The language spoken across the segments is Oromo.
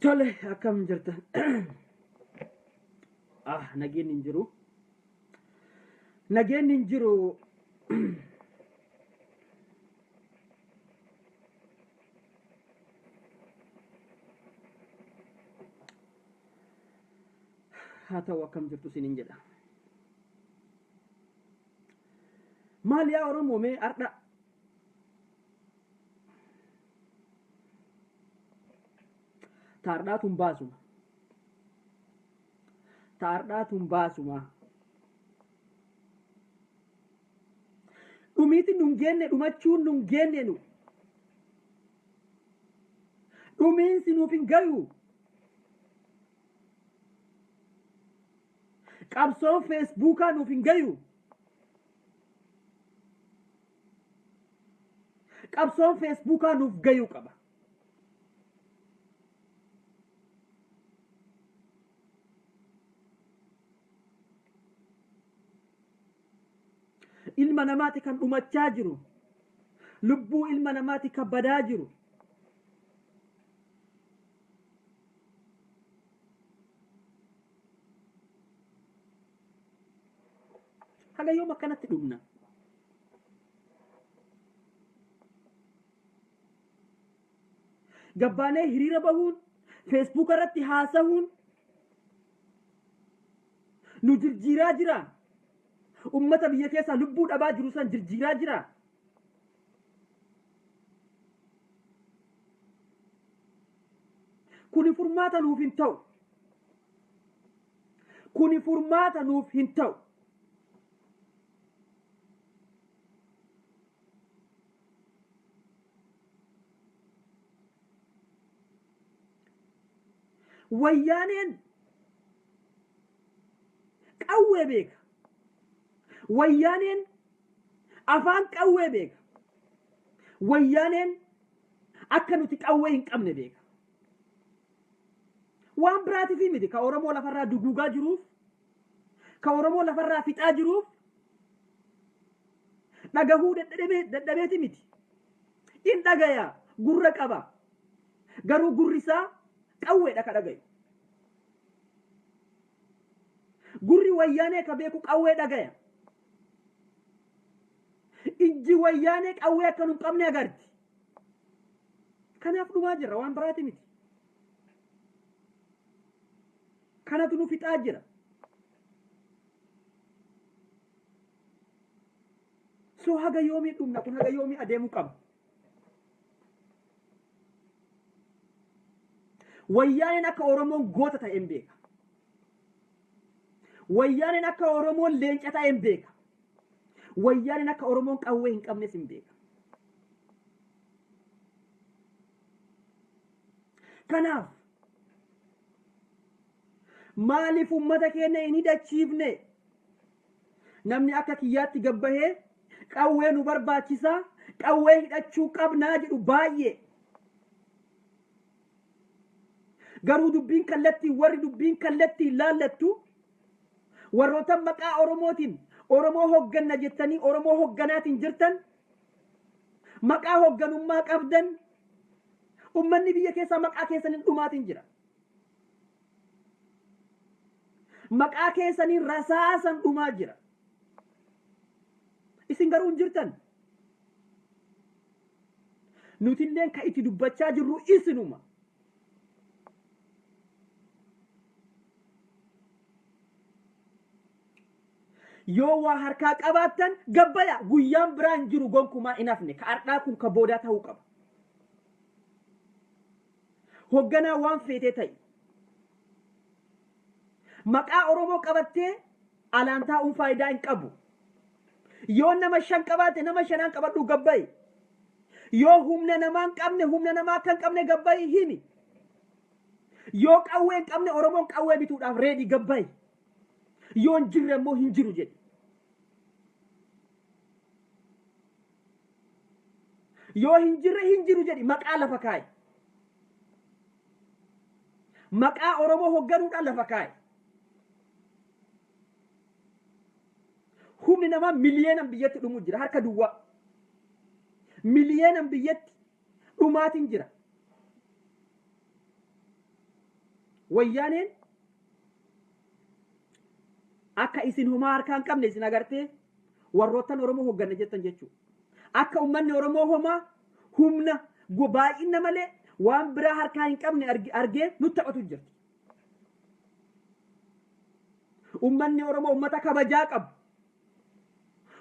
Tole akkam jirtan. Nageen hin jiru. Nageen hin jiru. Haa ta'u akkam jirtu sinin jedha. Maal yaa Oromoo mee ardha. Taardhaatuun baasuma. Taardhaatuun baasuma. Dhumiiti nun geenne dhumachuun nun geenne nu. Dhumiinsi nuuf hin gayu. Qabsoon Feesbuukaa nuuf hin gayu. Qabsoon Feesbuukaa nuuf gayu qaba. Ilma namaati kan dhumachaa jiru. Lubbuu ilma namaati kan badaa jiru. Haga yoom akkanatti dhumna? Gabbaanee hiriira bahuun, Feesbuuk irratti haasa'uun nu jirjiiraa jira. Ummata biyya keessa lubbuu dhabaa jiru san jirjiiraa jira. Kuni furmaata nuuf hin ta'u. Kuni furmaata nuuf hin ta'u. Wayyaaneen qawwee beeka. Wayyaaneen afaan qawwee beeka. Wayyaaneen akka nuti qawwee hin qabne beeka. Waan biraatiif miti ka Oromoo lafarraa duguugaa jiruuf, ka Oromoo lafarraa fixaa jiruuf dhagahuu dadhabeeti miti. In dhagaya gurra qaba. Garuu gurri isaa qawweedha ka dhagayu. Gurri wayyaanee ka beeku qawwee dhagaya. Ijji wayyaanee qawwee akka nu qabne agarti. Kanaaf dhumaa jirra waan biraati miti. Kanatu nu fixaa jira. So haga yoomii dhumna kun haga yoomii adeemuu qaba. Wayyaaneen akka Oromoon goota ta'een beeka. Wayyaaneen akka Oromoon leenca ta'een beeka. Wayyaaneen akka Oromoon qawwee hin qabnes hin beeka. Kanaaf maaliif ummata keenya hin hidhachiifne? Namni akka kiyyaatti gabbahee qawwee nu barbaachisa, qawwee hidhachuu qabnaa jedhu baay'ee. Garuu dubbiin kallattii warri dubbiin kallattii laallattu warroota maqaa Oromootiin Oromoo hogganna jettanii Oromoo hogganaatiin jirtan maqaa hogganummaa qabdan ummanni biyya keessaa maqaa keessaniin dhumaatiin jira. Maqaa keessaniin rasaasan dhumaa jira. Isin garuu hin jirtan. Nutilleen kan itti dubbachaa jirru isinuma. Yoo waa harkaa qabaattan gabbaya guyyaan biraan jiru gonkumaa hin hafne ka ardhaa kun ka boodaa ta'uu qaba. Hogganaa waan feetee ta'i. Maqaa Oromoo qabattee alaan taa'uun faayidaa hin qabu. Yoo nama 5 qabaate nama 5 qabadhu gabbayi. Yoo humna namaa hin qabne humna namaa kan qabne gabbayi himi. Yoo qawwee hin qabne Oromoon qawwee bituudhaaf reedi gabbayi. Yoo hin jirre immoo hin jiru jedhi. Yoo hin jirre hin jiru jedhi maqaa lafa kaa'i. Maqaa Oromoo hogganuudhaan lafa kaa'i. Humni namaa miliyeenan biyyatti dhumu jira harka duwwaa. Miliyeenan biyyatti dhumaatiin jira. Wayyaaneen akka isin homaa harkaan qabne isin agartee warroottan Oromoo hogganna jettan jechuudha. Akka ummanni Oromoo homaa humna baay'ina malee waan biraa harkaa hin qabne argee nutti taphatu jirti. Ummanni Oromoo ummata kabajaa qabu.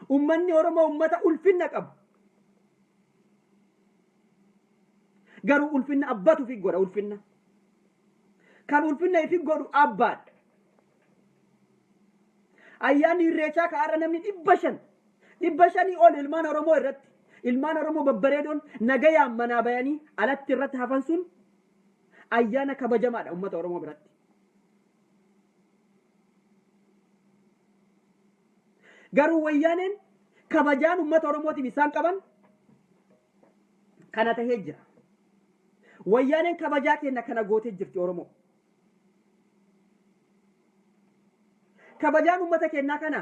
Ummanni Oromoo ummata ulfinna qabu. Garuu ulfinna abbatu fi godha ulfinna. Kan ulfinna ifi godhu abbaadha. Ayyaanni irreechaa ka'aarra namni 500 ol ilmaan Oromoo irratti ilmaan Oromoo babbareedoon nagayaan manaa bayanii alatti irratti hafan sun ayyaana kabajamaadha ummata Oromoo biratti. Garuu wayyaaneen kabajaan ummata Oromootiif isaan qaban kana tahee jira. Wayyaaneen kabajaa kenna kana gootee jirti Oromoo. Kabajaan ummata kennaa kana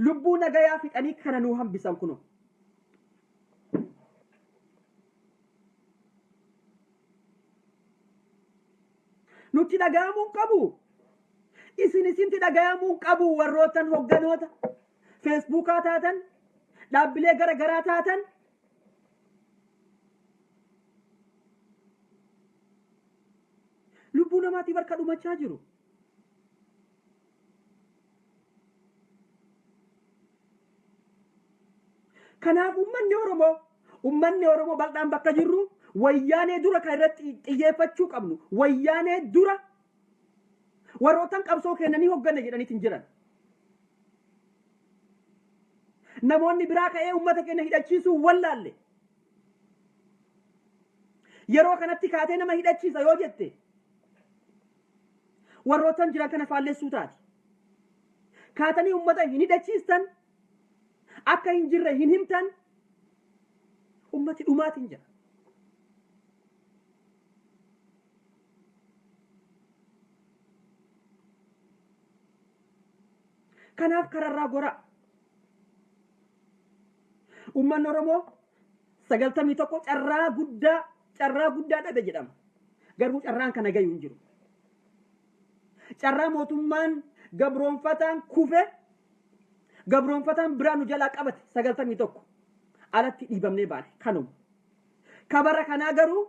lubbuu nagayaa fixanii kana nuu hambisan kuno. Nutti dhaga'amuu qabu. Isinti dhaga'amuu qabu warrootan hogganoota Feesbuukaa taatan dhaabbilee gara garaa taatan lubbuu namaatiif harka dhumachaa jiru. Kanaaf ummanni Oromoo bal'aan bakka jirru wayyaanee dura kan irratti xiyyeeffachuu qabnu. Wayyaanee dura warrootan qabsoo kennanii hogganne jedhaniitiin jiran. Namoonni biraa ka'ee ummata keenya hidhachiisuu wallaalle. Yeroo kanatti kaatee nama hidhachiisa yoo jette warrootan jiran kana faallessuu taati. Kaatanii ummata hin hidhachiistan akka hin jirre hin himtan ummati dhumaatiin jira. Kanaaf kararraa gora. Ummanni Oromoo 91 carraa guddaa dhabe jedhama. Garuu carraan kana gayu hin jiru. Carraa mootummaan gabroonfataan kufe gabroonfataan biraa nu jalaa qabate 91 alatti dhiibamnee baane kanuma. Kabara kanaa garuu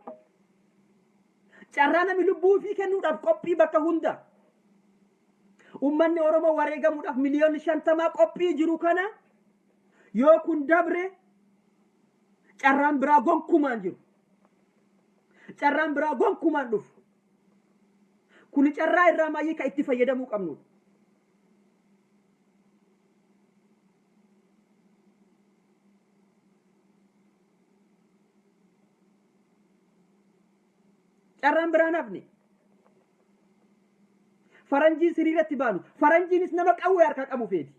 carraa namni lubbuu fi kennuudhaaf qophii bakka hunda. Ummanni Oromoo wareegamuudhaaf miliyoonni 50 qophii jiru kana yoo kun dabre carraan biraa gonkumaan jiru. Carraan biraa gonkumaan dhufu. Kuni carraa irraa maayii ka itti fayyadamuu qabnu. carraan biraan hafne faranjii siriirratti baanu faranjiinis nama qawwee harkaa qabu feeti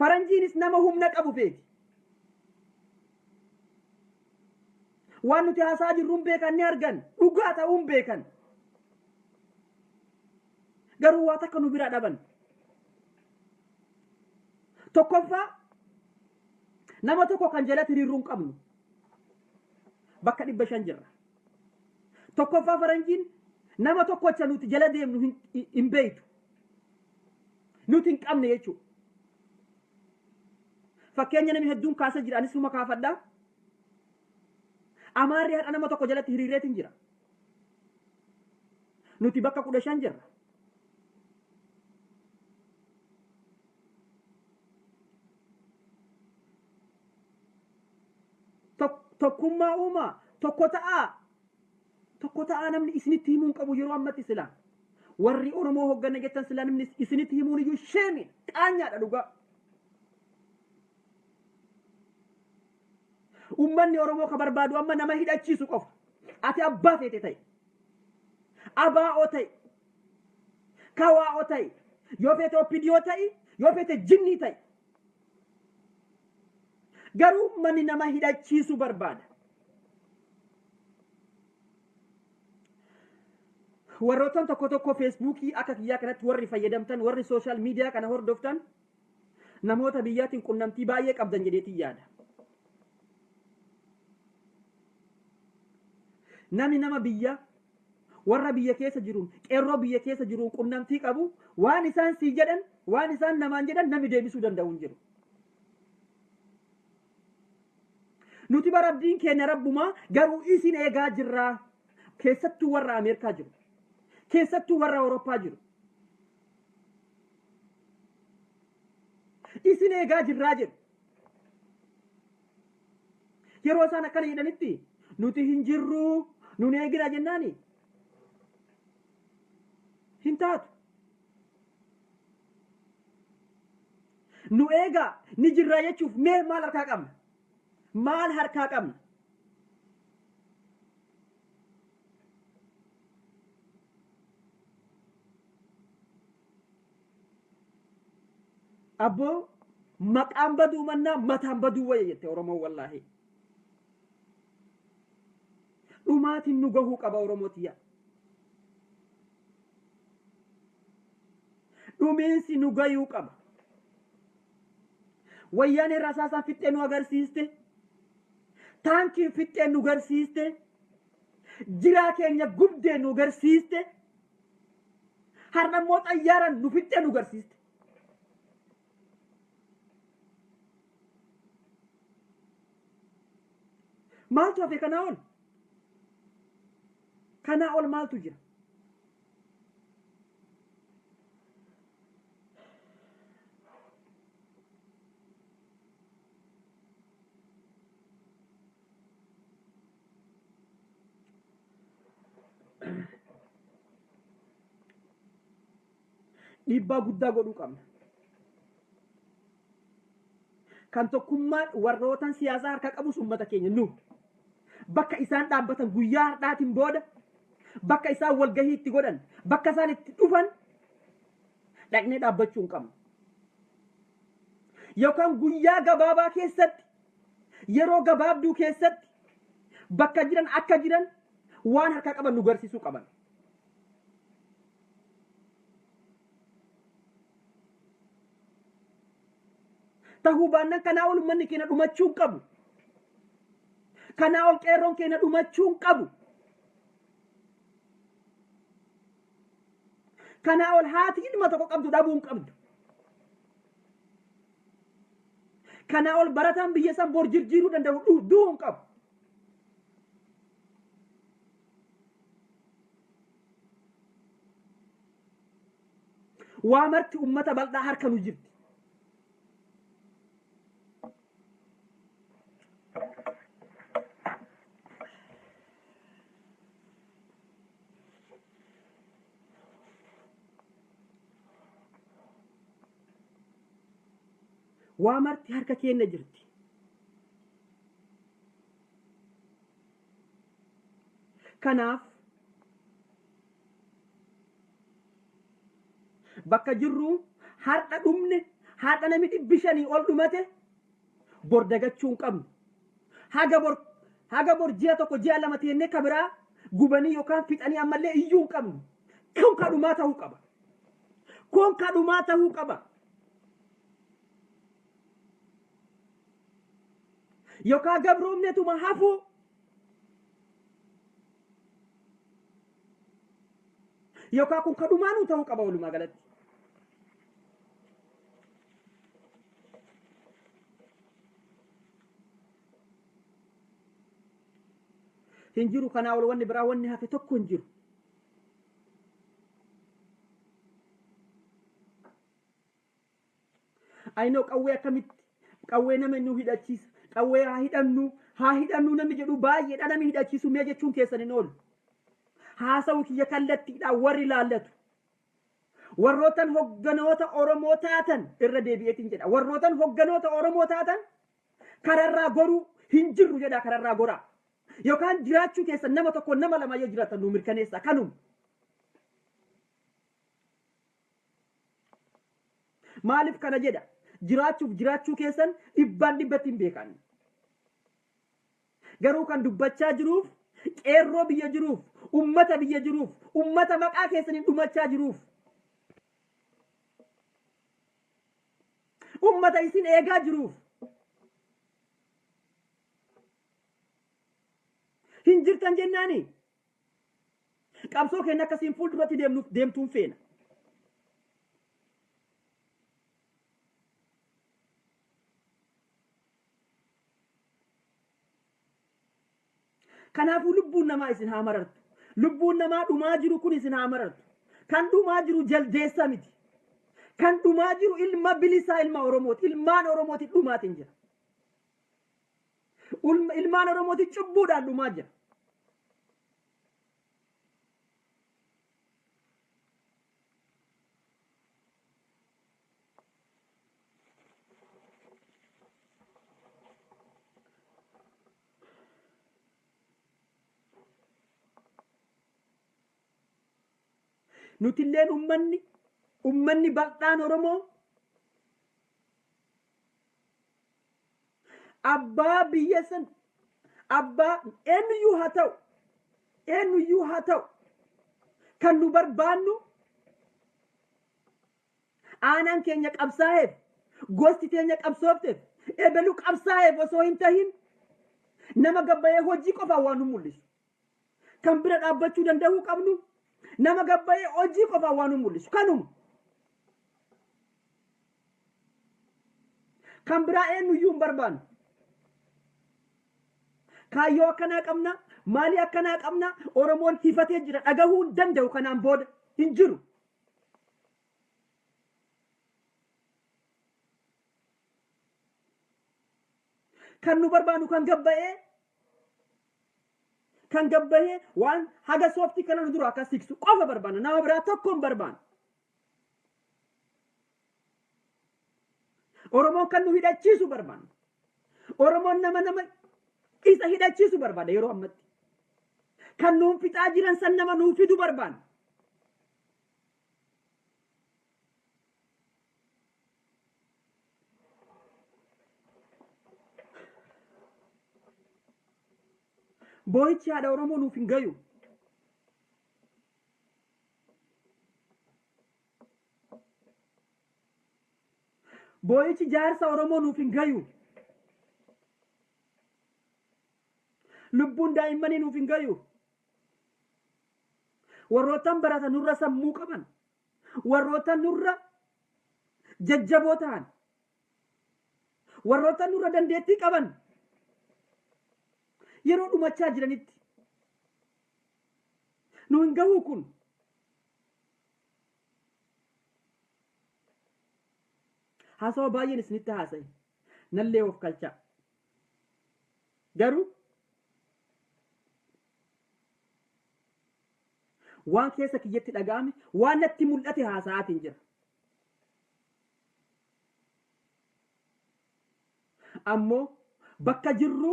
faranjiinis nama humna qabu feeti waan nuti haasaa jirruun beekan ni argan dhugaa ta'uun beekan garuu waa takka nu bira dhaban tokkoffaa nama tokko kan jalatti hiriiruun qabnu bakka 500 jirra tokkoffaa faranjiin nama tokkocha nuti jala deemnu hin beeytu nuti hin qabne jechuudha fakkeenya namni hedduun kaasa jira anis suma kaafadhaa amaarri hadha nama tokko jalatti hiriireetiin jira nuti bakka 15 jirra tokkummaa uumaa tokko ta'a namni isinitti himuun qabu yeroo ammatti silaa warri Oromoo hoggana jettan silaa namni isinitti himuun iyyuu sheemi qaanyaadha dhugaa ummanni Oromoo ka barbaadu amma nama hidhachiisu qofa ati abbaa feete ta'e abaa'oo ta'e kawaa'oo ta'e yoo feete oppidiyoo ta'e yoo feete jinnii ta'e garuu ummanni nama hidhachiisu barbaada warroottan tokko feesbuukii akka kiyyaa kanatti warri fayyadamtan warri sooshaal miidiyaa kana hordoftan namoota biyyaatiin qunnamtii baay'ee qabdan jedheetiin yaada namni nama biyya warra biyya keessa jiruun qeerroo biyya keessa jiruun qunnamtii qabu waan isaan sii jedhan waan isaan namaan jedhan namni deebisuu danda'u hin jiru nuti barabdiin keenya rabbumaa garuu isin eegaa jirraa keessattuu warra Ameerikaa jiru keessattuu warra Awurooppaa jiru isin eegaa jirraa jedhu yeroo isaan akkana jedhanitti nuti hin jirruu nun eegira jennaani hin taatu nu eegaa ni jirraa jechuuf mee maal harkaa qabna maal harkaa qabna abbo maqaan baduu mannaa mataan baduu wayya jette Oromoon wallaahi dhumaatiin nu gahuu qaba Oromootiya dhumiinsi nu gayuu qaba wayyaaneen rasaasaan fixxee nu agarsiiste taankiin fixxee nu agarsiiste jiraa keenya gubdee nu agarsiiste har'a immoo xayyaaran nu fixxee nu agarsiiste maaltu hafe kanaa ol maaltu jira dhiibbaa guddaa godhuu qabna kan tokkummaan warrootan siyaasaa harka qabus ummata keenya nu bakka isaan dhaabbatan guyyaa har'aatiin booda bakka isaan walgahii itti godhan bakka isaan itti dhufan dhaqnee dhaabbachuu hin qabnu yookaan guyyaa gabaabaa keessatti yeroo gabaabduu keessatti bakka jiran akka jiran waan harka qaban nu garsiisuu qaban tahuu baannan kanaa ol ummanni keenya dhumachuu hin qabu kanaa ol qeerroon keenya dhumachuu hin qabu kanaa ol haati ilma tokko qabdu dhabuu hin qabdu kanaa ol barataan biyya san bor jirjiiruu danda'u du'uu hin qabu waa marti ummata bal'aa harka nu jirti waa marti harka keenya jirti Kanaaf bakka jirru har'a dhumne har'a namni 500 ol dhumate bor dagachuu hin qabnu. Haga bor ji'a tokko ji'a lama teennee kabiraa gubanii yookaan fixanii ammallee iyyuu hin qabnu. Kun kadhumaa ta'uu qaba. Kun kadhumaa ta'uu qaba. Yookaan gabroomneetuma hafu yookaan kun kadhumaanuu ta'uu qaba walumaa galatti. Hin jiru kanaa ol wanni biraa wanni hafe tokko hin jiru. Aynoo qawwee akkamitti qawwee nama nu hidhachiisa. Qawwee haa hidhannu namni jedhu baay'eedha namni hidhachiisu mee jechuun keessan hin oolu. Haasa'u kiyya kallattiidhaan warri ilaallatu. Warrootan hogganoota Oromoo taatan irra deebi'eetiin jedha. Warrootan hogganoota Oromoo taatan kararraa goruu hin jirru jedha kararraa goraa. Yookaan jiraachuu keessan nama tokko nama lama yoo jiraatan nu mirkaneessa kanuma. Maaliif kana jedha? Jiraachuu keessan dhibbaan dhibbatti hin beekan. Garuu kan dubbachaa jiruuf qeerroo biyya jiruuf ummata biyya jiruuf ummata maqaa keessaniin dhumachaa jiruuf ummata isin eegaa jiruuf hin jirtan jennaani qabsoo keenya akkasiin fuulduratti deemtuun feena. Kanaafuu lubbuun namaa isin haa marartu. Lubbuun namaa dhumaa jiru kun isin haa marartu. Kan dhumaa jiru jaldeessa miti. Kan dhumaa jiru ilma bilisaa ilma Oromooti. Ilmaan Oromooti dhumaatiin jira. Ilmaan Oromooti cubbuudhaan dhumaa jira. Nutilleen ummanni bal'aan Oromoo abbaa biyya san abbaa eenyuyyuu haa ta'u kan nu barbaannu aanaan keenya qabsaa'eef gosti teenya qabsoofteef ebelu qabsaa'eef osoo hin tahin nama gabbayee hojii qofaan waan nu mul'isu kan bira dhaabbachuu danda'uu qabnu. Nama gabbayee hojii qofaan waan nu mul'isu kanuma. Kan biraa eenyuyyuu hin barbaannu. Kaayyoo akkanaa qabna maalii akkanaa qabna Oromoon hifatee jira dhagahuu hin danda'u kanaan booda hin jiru. Kan nu barbaannu kan gabbayee waan haga sooftii kana nu dura akka siksu qofa barbaanna nama biraa tokko hin barbaannu. Oromoon kan nu hidhachiisu barbaanna. Oromoon nama isa hidhachiisu barbaada yeroo ammatti. Kan nuun fixaa jiran san nama nuu fidu barbaanna. Boo'ichi haadha Oromoo nuuf hin gayu. Boo'ichi jaarsa Oromoo nuuf hin gayu. Lubbuun daa'immanii nuuf hin gayu. Warrootaan baratan nurra sammuu qaban. Warrootaan nurra jajjaboo ta'an. Warrootaan nurra dandeettii qaban. Yeroo dhumachaa jiranitti nu hin gahuu kun haasawa baay'een isinitti haasa'e nallee of kalchaa garuu waan keessa kiyyatti dhaga'ame waan natti mul'ate haasa'aatiin jira. Ammoo bakka jirru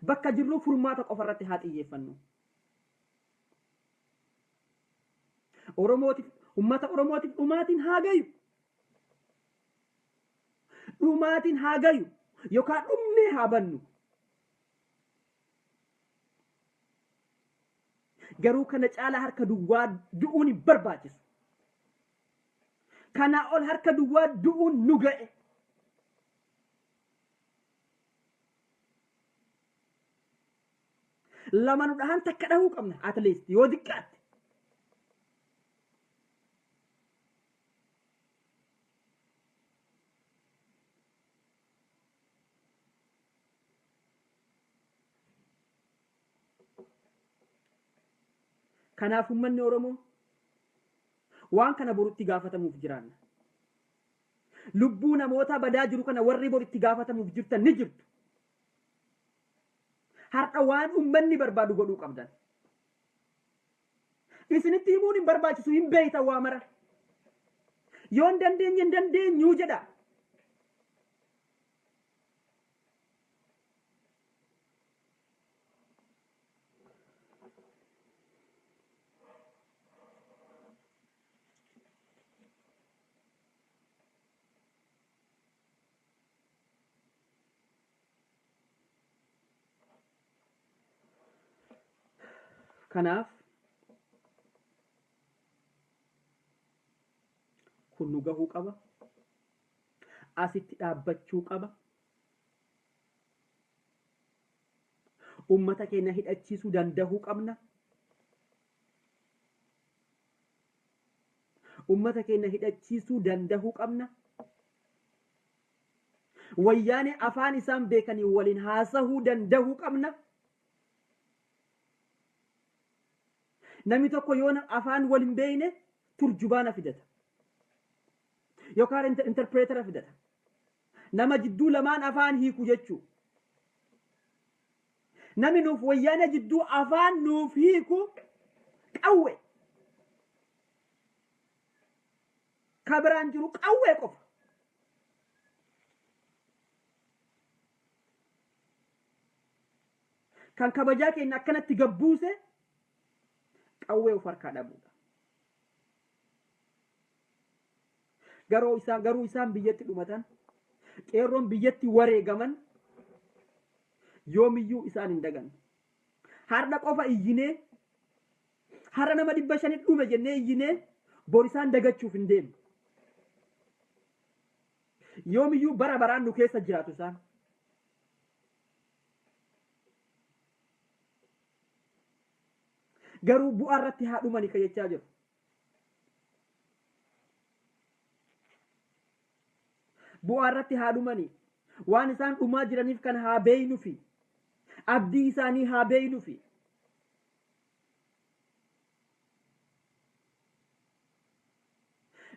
bakka jirru furmaata qofa irratti haa xiyyeeffannu. Oromootiif ummata Oromootiif dhumaatiin haa gayu. Dhumaatiin haa gayu yookaan dhumnee haa bannu. Garuu kana caalaa harka duwwaa du'uun hin barbaachisu. Kanaa ol harka duwwaa du'uun nu ga'e. Lama nu dhahan takka dhahuu qabna at least yoo xiqqaate. Kanaaf uummanni Oromoo waan kana borutti gaafatamuuf jiraanna. Lubbuu namoota badaa jiru kana warri boritti gaafatamuuf jirtan ni jirtu. Har'a waan uummanni barbaadu godhuu qabdan. Isinitti himuun hin barbaachisu hin beeytan waa mara. Yoo hin dandeenyu jedha. Kanaaf kun nu gahuu qaba. Asitti dhaabbachuu qaba. Ummata keenya hidhachiisuu dandahuu qabna. Ummata keenya hidhachiisuu dandahuu qabna. Wayyaanee afaan isaan beekanii waliin haasahuu dandahuu qabna. Namni tokko yoo afaan wal hin beekne turjubaana fidata. Yookaan interpreetera fidata. Nama jidduu lamaan afaan hiiku jechuu. Namni nuuf wayyaana jidduu afaan nuuf hiiku qawwe. Kabiraan jiru qawwe qofa. Kan kabajaa keenya akkanatti gabbuuse qawwee of harkaa dhabuudha. Garuu isaan biyyatti dhumatan, qeerroon biyyatti wareegaman yoomiyyuu isaan hin dagan. Har'a qofa iyyinee, har'a nama 500 dhume jennee iyyinee bor isaan dagachuuf hin deemne. Yoomiyyuu bara baraan nu keessa jiraatu isaan. Garuu bu'aa irratti haa dhumani ka jechaa jiru. Bu'aa irratti haa dhumani. Waan isaan dhumaa jiraniif kan haa beeynuufi. Abdii isaanii haa beeynuufi.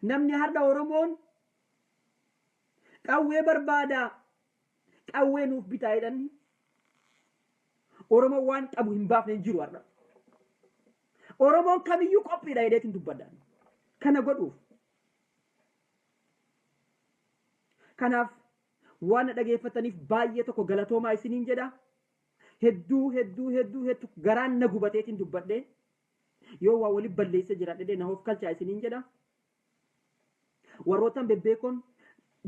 Namni har'a Oromoon qawwee barbaadaa qawwee nuuf bitaa jedhanii Oromoon waan qabu hin baafne hin jiru har'a. Oromoon kamiyyuu qophiidha jedheetiin dubbadhaan. Kana godhuuf. Kanaaf waan dhageeffataniif baay'ee tokko galatoomaa isiniin jedha. Hedduu garaan na gubateetiin dubbadhee yoo waa waliin balleessa jiraadhee na of kalchaa isiniin jedha. Warrootaan bebbeekoon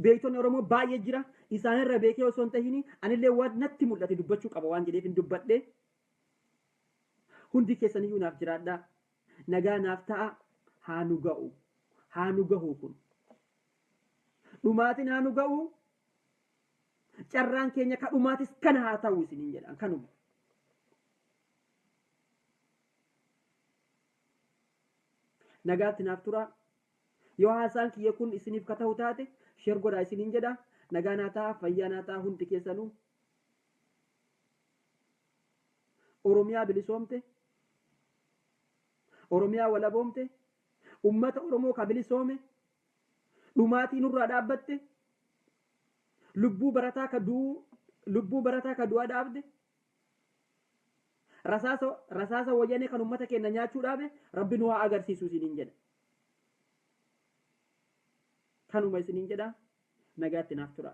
beektonni Oromoo baay'ee jira. Isaanirra beekee osoo hin tahiin anillee waan natti mul'ate dubbachuu qaba waan jedheetiin dubbadhee. Hundi keessaniyyuu naaf jiraadhaa. Nagaa naaf ta'a. Haa nu ga'u. Haa nu gahuu kun. Dhumaatiin haa nu ga'u. Carraan keenya ka dhumaatis kana haa ta'u isiniin jedhan kanuma. Nagaatti naaf tura. Yoo haasaan kiyya kun isiniif ka ta'u taate sheer godhaa isiniin jedha. Nagaa naa ta'a. Fayyaa naa ta'a. Hundi keessanuu. Oromiyaa bilisoomte. Oromiyaa walaboomte. Ummata Oromoo ka bilisoome. Dhumaatii nurraa dhaabbatte. Lubbuu barataa ka du'aa dhaabde. Rasaasa wayyaanee kan ummata keenya nyaachuu dhaabe Rabbi nu haa agarsiisu isiniin jedha. Kanuma isiniin jedha. Nagaatti naaf tura.